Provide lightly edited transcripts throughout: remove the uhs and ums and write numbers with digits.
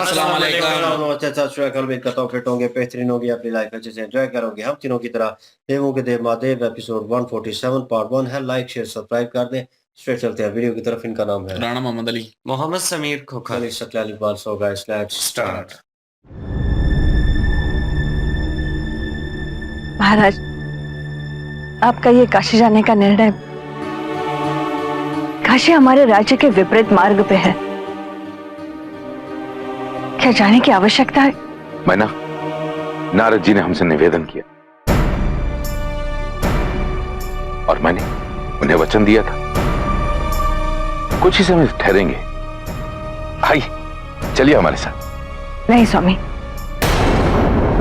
अस्सलाम वालेकुम। नमस्ते, सत श्री अकाल। उम्मीद करता हूँ फिट होंगे, बेहतरीन होंगे, अपनी लाइफ अच्छे से एंजॉय करोगे। हम तीनों की तरह देवों के देव महादेव एपिसोड 147 पार्ट 1 है। लाइक शेयर सब्सक्राइब कर दें। स्ट्रेट चलते हैं वीडियो की तरफ। इनका नाम है Rana Mohammad Ali. Mohammad Sameer Khokha. Malik Shaklal Iqbal. So guys let's start. महाराज, आपका ये काशी जाने का निर्णय, काशी हमारे राज्य के विपरीत मार्ग पे है, क्या जाने की आवश्यकता है? मैना, नारद जी ने हमसे निवेदन किया और मैंने उन्हें वचन दिया था कुछ ही समय ठहरेंगे। आइए चलिए हमारे साथ। नहीं स्वामी,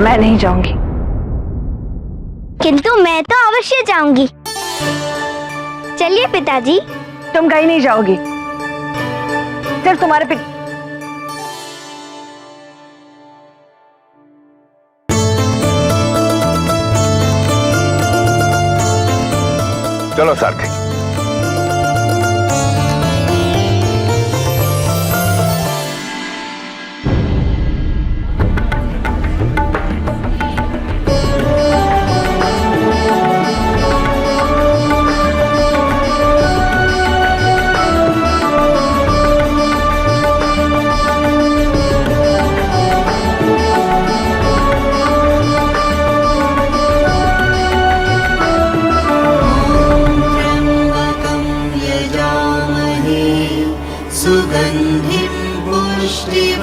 मैं नहीं जाऊंगी। किंतु मैं तो अवश्य जाऊंगी। चलिए पिताजी। तुम कहीं नहीं जाओगी, सिर्फ तुम्हारे चलो सारथी। सुगन्धिं पुष्टिवर्धनम्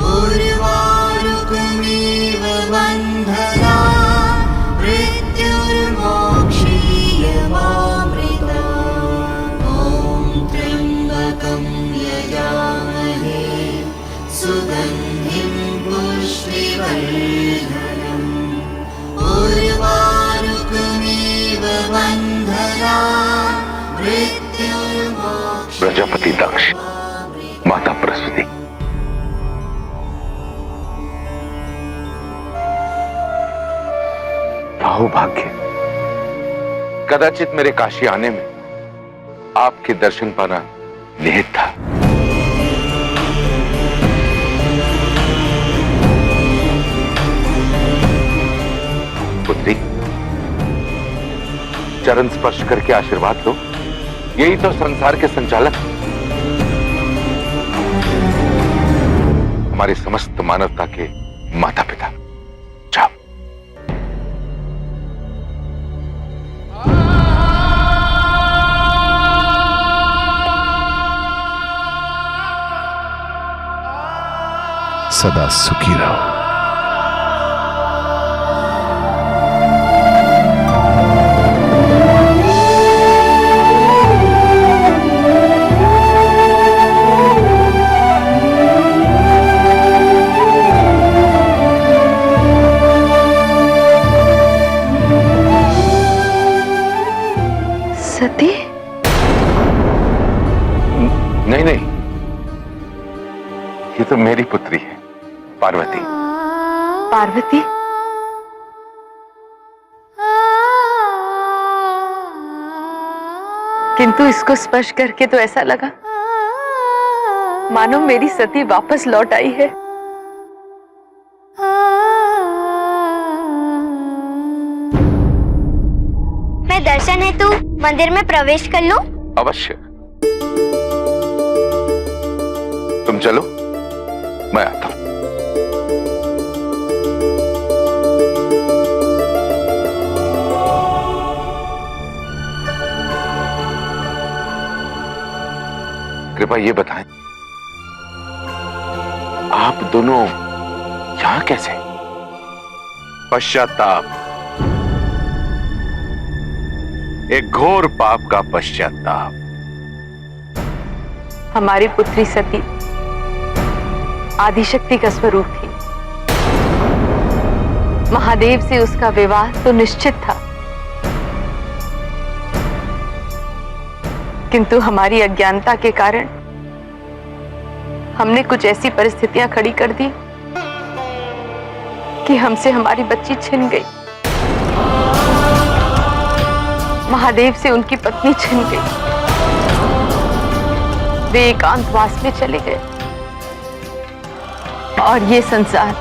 उर्वारुकमिव बन्धना मृत्युर्मोक्षीयमामृता। ॐ त्र्यम्बकं यजामहे सुगन्धिं पुष्टिवर्धनम् उर्वारुकमिव बन्धना प्रजापति दक्ष, माता प्रसूति। भाग्य, कदाचित मेरे काशी आने में आपके दर्शन पाना निहित था। पुत्री, चरण स्पर्श करके आशीर्वाद लो। यही तो संसार के संचालक, हमारी समस्त मानवता के माता पिता। जाओ। सदा सुखी रहो। सती? नहीं, ये तो मेरी पुत्री है, पार्वती। पार्वती? किंतु इसको स्पर्श करके तो ऐसा लगा मानो मेरी सती वापस लौट आई है। मैं दर्शन हेतु मंदिर में प्रवेश कर लूं? अवश्य। तुम चलो, मैं आता हूं। कृपया ये बताएं, आप दोनों यहां कैसे? पश्चाताप, एक घोर पाप का पश्चाताप। हमारी पुत्री सती आदिशक्ति का स्वरूप थी। महादेव से उसका विवाह तो निश्चित था, किंतु हमारी अज्ञानता के कारण हमने कुछ ऐसी परिस्थितियां खड़ी कर दी कि हमसे हमारी बच्ची छिन गई। महादेव से उनकी पत्नी छिन गई। वे एकांतवास में चले गए। और ये संसार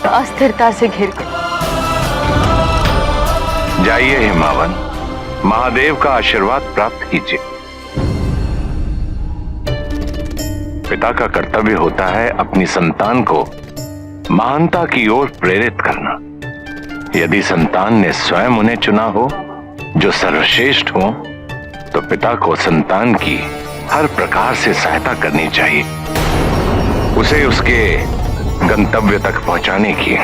अस्थिरता से घिर गया। जाइए हिमावन, महादेव का आशीर्वाद प्राप्त कीजिए। पिता का कर्तव्य होता है अपनी संतान को महानता की ओर प्रेरित करना। यदि संतान ने स्वयं उन्हें चुना हो जो सर्वश्रेष्ठ हो, तो पिता को संतान की हर प्रकार से सहायता करनी चाहिए, उसे उसके गंतव्य तक पहुंचाने की।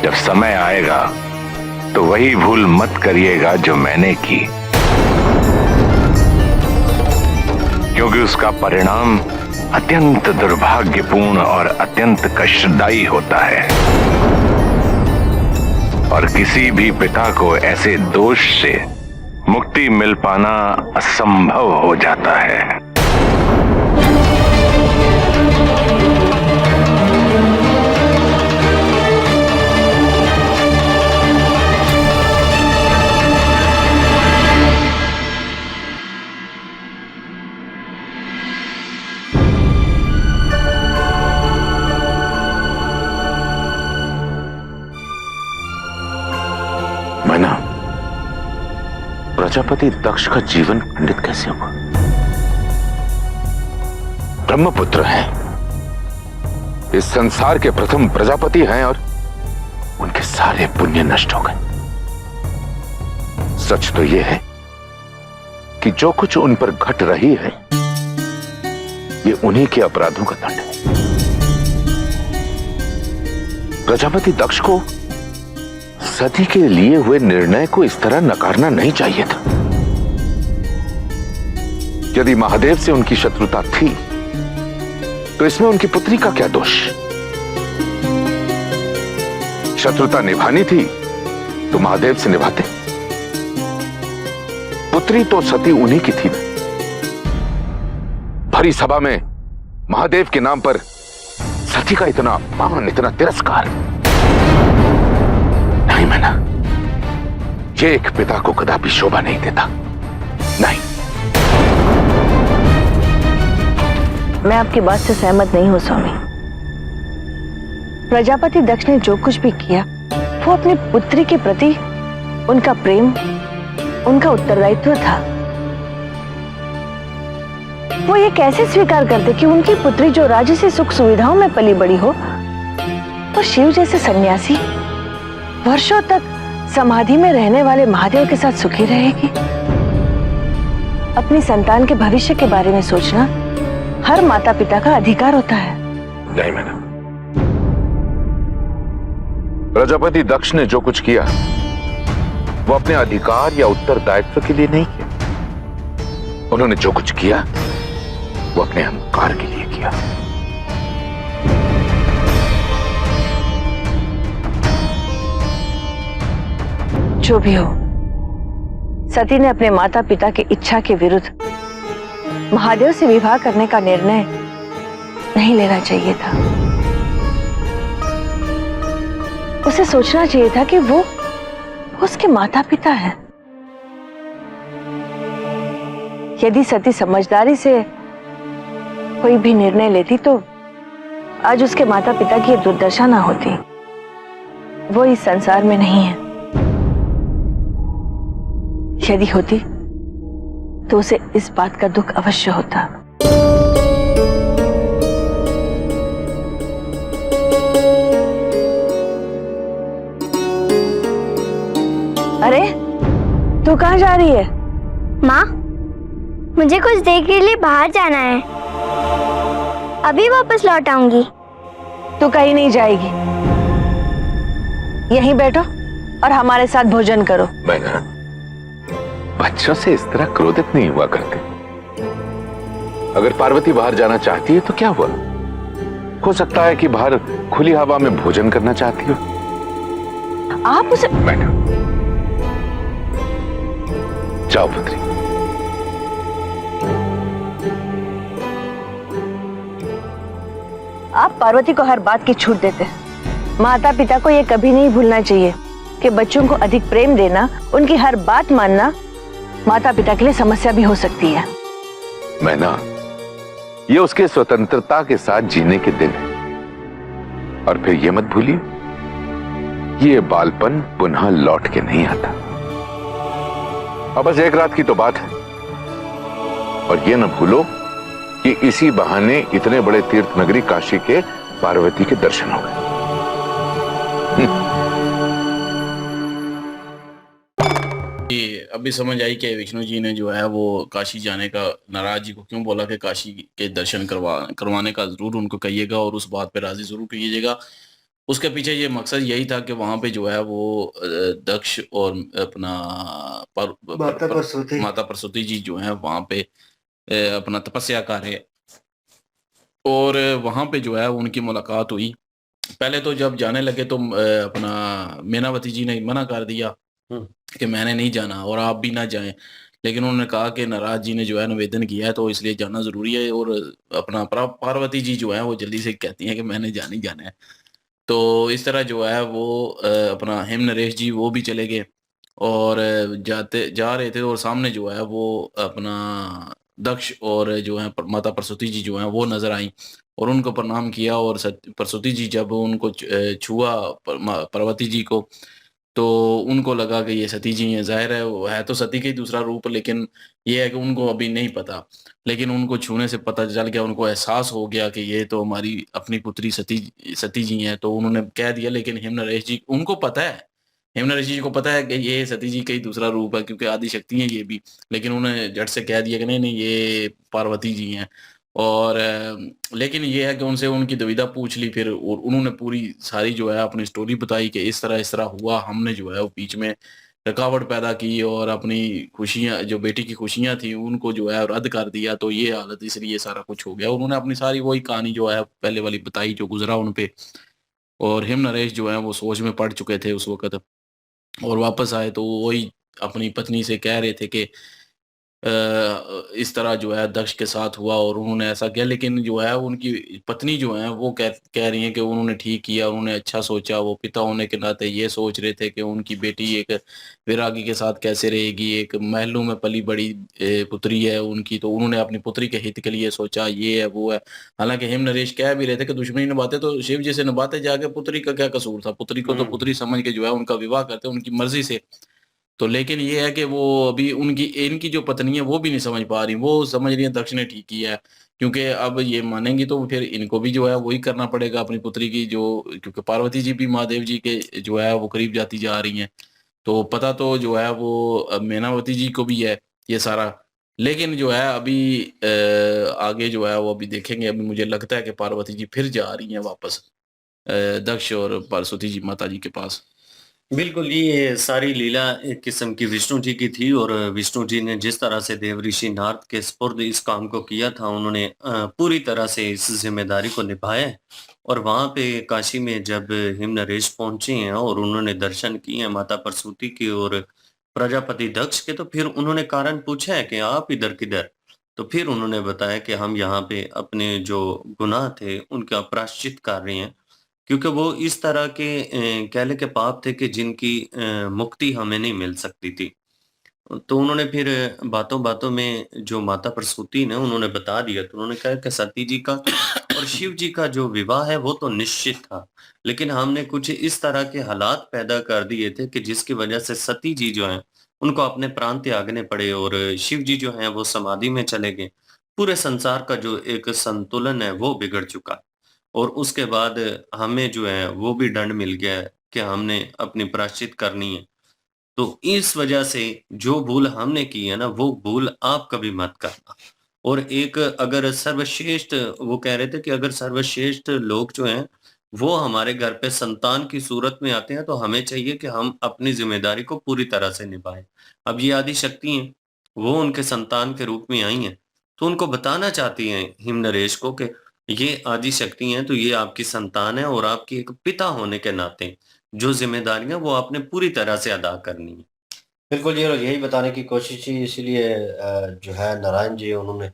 जब समय आएगा तो वही भूल मत करिएगा जो मैंने की, क्योंकि उसका परिणाम अत्यंत दुर्भाग्यपूर्ण और अत्यंत कष्टदायी होता है, और किसी भी पिता को ऐसे दोष से मुक्ति मिल पाना असंभव हो जाता है। मैना, प्रजापति दक्ष का जीवन खंडित कैसे हुआ? ब्रह्मपुत्र हैं, इस संसार के प्रथम प्रजापति हैं, और उनके सारे पुण्य नष्ट हो गए। सच तो यह है कि जो कुछ उन पर घट रही है, ये उन्हीं के अपराधों का दंड है। प्रजापति दक्ष को सती के लिए हुए निर्णय को इस तरह नकारना नहीं चाहिए था। यदि महादेव से उनकी शत्रुता थी, तो इसमें उनकी पुत्री का क्या दोष? शत्रुता निभानी थी तो महादेव से निभाते। पुत्री तो सती उन्हीं की थी। भरी सभा में महादेव के नाम पर सती का इतना अपमान, इतना तिरस्कार, नहीं मैना, ये एक पिता को कदापि शोभा नहीं देता। नहीं। मैं आपकी बात से सहमत नहीं हूं स्वामी। प्रजापति दक्ष ने जो कुछ भी किया, वो अपनी पुत्री के प्रति उनका प्रेम, उनका उत्तरदायित्व था। वो ये कैसे स्वीकार करते कि उनकी पुत्री जो राज्य से सुख सुविधाओं में पली बड़ी हो, वो शिव जैसे सन्यासी वर्षों तक समाधि में रहने वाले महादेव के साथ सुखी रहेगी? अपनी संतान के भविष्य के बारे में सोचना हर माता पिता का अधिकार होता है। नहीं मैना, प्रजापति दक्ष ने जो कुछ किया वो अपने अधिकार या उत्तरदायित्व के लिए नहीं किया। उन्होंने जो कुछ किया वो अपने अहंकार के लिए किया। जो भी हो, सती ने अपने माता पिता की इच्छा के विरुद्ध महादेव से विवाह करने का निर्णय नहीं लेना चाहिए था। उसे सोचना चाहिए था कि वो उसके माता पिता हैं। यदि सती समझदारी से कोई भी निर्णय लेती तो आज उसके माता पिता की दुर्दशा ना होती। वो इस संसार में नहीं है। यदि होती तो उसे इस बात का दुख अवश्य होता। अरे तू कहाँ जा रही है? माँ, मुझे कुछ देर के लिए बाहर जाना है, अभी वापस लौट आऊंगी। तू कहीं नहीं जाएगी, यहीं बैठो और हमारे साथ भोजन करो। मैना, बच्चों से इस तरह क्रोधित नहीं हुआ करते। अगर पार्वती बाहर जाना चाहती है तो क्या हुआ? हो सकता है कि बाहर खुली हवा में भोजन करना चाहती हो। आप उसे मैना, जाओ पुत्री। आप पार्वती को हर बात की छूट देते हैं। माता पिता को यह कभी नहीं भूलना चाहिए कि बच्चों को अधिक प्रेम देना, उनकी हर बात मानना माता पिता के लिए समस्या भी हो सकती है। मैना, ये उसके स्वतंत्रता के साथ जीने के दिन है। और फिर ये मत भूलिए, ये बालपन पुनः लौट के नहीं आता। अब बस एक रात की तो बात है, और ये न भूलो कि इसी बहाने इतने बड़े तीर्थ नगरी काशी के पार्वती के दर्शन हो गए। ये अभी समझ आई कि विष्णु जी ने जो है वो काशी जाने का, नाराज जी को क्यों बोला कि काशी के दर्शन करवाने का जरूर उनको कहिएगा और उस बात पे राजी जरूर कीजिएगा। उसके पीछे ये मकसद यही था कि वहां पे जो है वो दक्ष और अपना माता सरस्वती जी जो है वहां पे अपना तपस्या कर रहे, और वहां पे जो है उनकी मुलाकात हुई। पहले तो जब जाने लगे तो अपना मीनावती जी ने मना कर दिया कि मैंने नहीं जाना और आप भी ना जाएं, लेकिन उन्होंने कहा कि नाराज जी ने जो है निवेदन किया है तो इसलिए जाना जरूरी है। और अपना पार्वती जी जो है वो जल्दी से कहती हैं कि मैंने जाना ही जाना है। तो इस तरह जो है वो अपना हेम नरेश जी वो भी चले गए और जा रहे थे, और सामने जो है वो अपना दक्ष और जो है माता सरस्वती जी जो है वो नजर आई और उनको प्रणाम किया। और सरस्वती जी जब उनको छुआ पार्वती जी को, तो उनको लगा कि ये सती जी हैं। ज़ाहिर है वो है तो सती का ही दूसरा रूप, लेकिन ये है कि उनको अभी नहीं पता। लेकिन उनको छूने से पता चल गया, उनको एहसास हो गया कि ये तो हमारी अपनी पुत्री सती सती जी हैं। तो उन्होंने कह दिया, लेकिन हेमनरेश जी उनको पता है, हेमनरेश जी को पता है कि ये सती जी का ही दूसरा रूप है, क्योंकि आदि शक्ति हैं ये भी। लेकिन उन्होंने झट से कह दिया कि नहीं नहीं ये पार्वती जी हैं। और लेकिन ये है कि उनसे उनकी दुविधा पूछ ली फिर, और उन्होंने पूरी सारी जो है अपनी स्टोरी बताई कि इस तरह हुआ, हमने जो है वो बीच में रुकावट पैदा की और अपनी खुशियां, जो बेटी की खुशियां थी उनको जो है रद्द कर दिया, तो ये हालत, इसलिए सारा कुछ हो गया। उन्होंने अपनी सारी वही कहानी जो है पहले वाली बताई जो गुजरा उन पे। और हिम नरेश जो है वो सोच में पड़ चुके थे उस वक्त, और वापस आए तो वही अपनी पत्नी से कह रहे थे कि इस तरह जो है दक्ष के साथ हुआ और उन्होंने ऐसा किया। लेकिन जो है उनकी पत्नी जो है वो कह रही हैं कि उन्होंने ठीक किया, उन्होंने अच्छा सोचा। वो पिता होने के नाते ये सोच रहे थे कि उनकी बेटी एक वैरागी के साथ कैसे रहेगी, एक महलों में पली बड़ी पुत्री है उनकी, तो उन्होंने अपनी पुत्री के हित के लिए सोचा, ये है वो है। हालांकि हिम नरेश कह भी रहे थे कि दुश्मनी निभाते तो शिव जी से निभाते, जाके पुत्री का क्या कसूर था, पुत्री को तो पुत्री समझ के जो है उनका विवाह करते उनकी मर्जी से। तो लेकिन ये है कि वो अभी उनकी इनकी जो पत्नी है वो भी नहीं समझ पा रही, वो समझ रही है दक्ष ने ठीक किया है। क्योंकि अब ये मानेंगी तो फिर इनको भी जो है वही करना पड़ेगा अपनी पुत्री की, जो क्योंकि पार्वती जी भी महादेव जी के जो है वो करीब जाती जा रही हैं। तो पता तो जो है वो मैनावती जी को भी है ये सारा। लेकिन जो है अभी आगे जो है वो अभी देखेंगे। अभी मुझे लगता है कि पार्वती जी फिर जा रही हैं वापस दक्ष और सरस्वती जी माता जी के पास। बिल्कुल, ये सारी लीला एक किस्म की विष्णु जी की थी, और विष्णु जी ने जिस तरह से देवऋषि नारद के स्पुर्द इस काम को किया था, उन्होंने पूरी तरह से इस ज़िम्मेदारी को निभाया है। और वहाँ पे काशी में जब हिमनरेश पहुँचे हैं और उन्होंने दर्शन किए हैं माता प्रसूति की और प्रजापति दक्ष के, तो फिर उन्होंने कारण पूछा है कि आप इधर किधर? तो फिर उन्होंने बताया कि हम यहाँ पे अपने जो गुनाह थे, उनका प्रायश्चित कर रहे हैं। क्योंकि वो इस तरह के कह लें कि पाप थे कि जिनकी मुक्ति हमें नहीं मिल सकती थी। तो उन्होंने फिर बातों-बातों में जो माता प्रसूति ने उन्होंने बता दिया, तो उन्होंने कहा कि सती जी का और शिव जी का जो विवाह है वो तो निश्चित था। लेकिन हमने कुछ इस तरह के हालात पैदा कर दिए थे कि जिसकी वजह से सती जी जो हैं, उनको अपने प्राण त्यागने पड़े और शिव जी जो हैं वो समाधि में चले गए। पूरे संसार का जो एक संतुलन है वो बिगड़ चुका। और उसके बाद हमें जो है वो भी दंड मिल गया है कि हमने अपनी प्रायश्चित करनी है। तो इस वजह से जो भूल हमने की है ना, वो भूल आप कभी मत करना। और एक अगर सर्वश्रेष्ठ, वो कह रहे थे कि अगर सर्वश्रेष्ठ लोग जो हैं, वो हमारे घर पे संतान की सूरत में आते हैं, तो हमें चाहिए कि हम अपनी ज़िम्मेदारी को पूरी तरह से निभाएँ। अब ये आदिशक्ति हैं, वो उनके संतान के रूप में आई हैं, तो उनको बताना चाहती हैं हिमनरेश को कि ये आदिशक्ति हैं, तो ये आपकी संतान है और आपकी एक पिता होने के नाते जो ज़िम्मेदारियाँ वो आपने पूरी तरह से अदा करनी है। बिल्कुल, ये यही बताने की कोशिश थी, इसीलिए जो है नारायण जी उन्होंने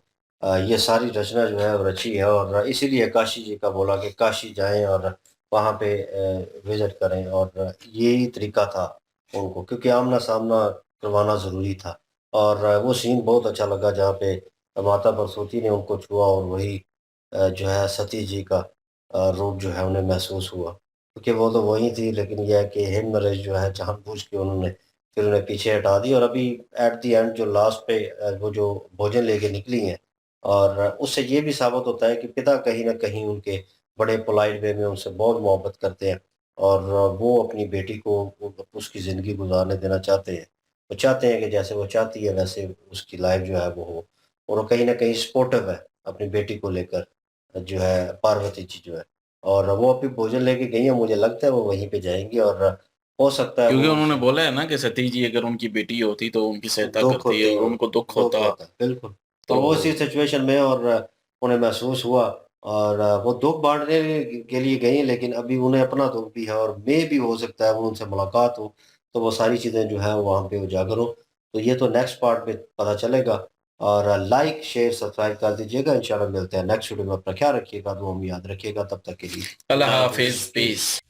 ये सारी रचना जो है वो रची है, और इसीलिए काशी जी का बोला कि काशी जाएँ और वहाँ पे विज़िट करें, और यही तरीका था उनको, क्योंकि आमना-सामना करवाना ज़रूरी था। और वो सीन बहुत अच्छा लगा जहाँ पे माता सरस्वती ने उनको छुआ, और वही जो है सती जी का रूप जो है उन्हें महसूस हुआ, क्योंकि वो तो वही थी, लेकिन यह है कि हेमरेज जो है जानबूझ के उन्होंने फिर उन्हें पीछे हटा दी। और अभी एट द एंड जो लास्ट पे वो जो भोजन लेके निकली हैं, और उससे ये भी साबित होता है कि पिता कहीं न कहीं उनके बड़े पोलाइट वे में उनसे बहुत मोहब्बत करते हैं, और वो अपनी बेटी को उसकी ज़िंदगी गुज़ारने देना चाहते हैं। वो चाहते हैं कि जैसे वो चाहती है वैसे उसकी लाइफ़ जो है वो हो, और वो कहीं न कहीं सपोर्टिव है अपनी बेटी को लेकर, जो है पार्वती जी जो है। और वो अभी भोजन लेके गई हैं, मुझे लगता है वो वहीं पे जाएँगी, और हो सकता है क्योंकि वो उन्होंने बोला है ना कि सती जी अगर उनकी बेटी होती तो उनकी सहायता दुःख करती होती और है, उनको दुःख दुःख होता। होता है, बिल्कुल। तो तो वो इसी सिचुएशन में, और उन्हें महसूस हुआ, और वो दुःख बाँटने के लिए गई हैं, लेकिन अभी उन्हें अपना दुःख भी है, और मेबी हो सकता है वो उनसे मुलाकात हो, तो वो सारी चीज़ें जो हैं वहाँ पे उजागर हो। तो ये तो नेक्स्ट पार्ट में पता चलेगा, और लाइक, शेयर, सब्सक्राइब कर दीजिएगा। इंशाल्लाह मिलते हैं नेक्स्ट वीडियो में। अपना ख्याल रखिएगा, दुआ में याद रखिएगा। तब तक के लिए अल्लाह अल्लाह हाफिज, हाफ़िज़। पीस।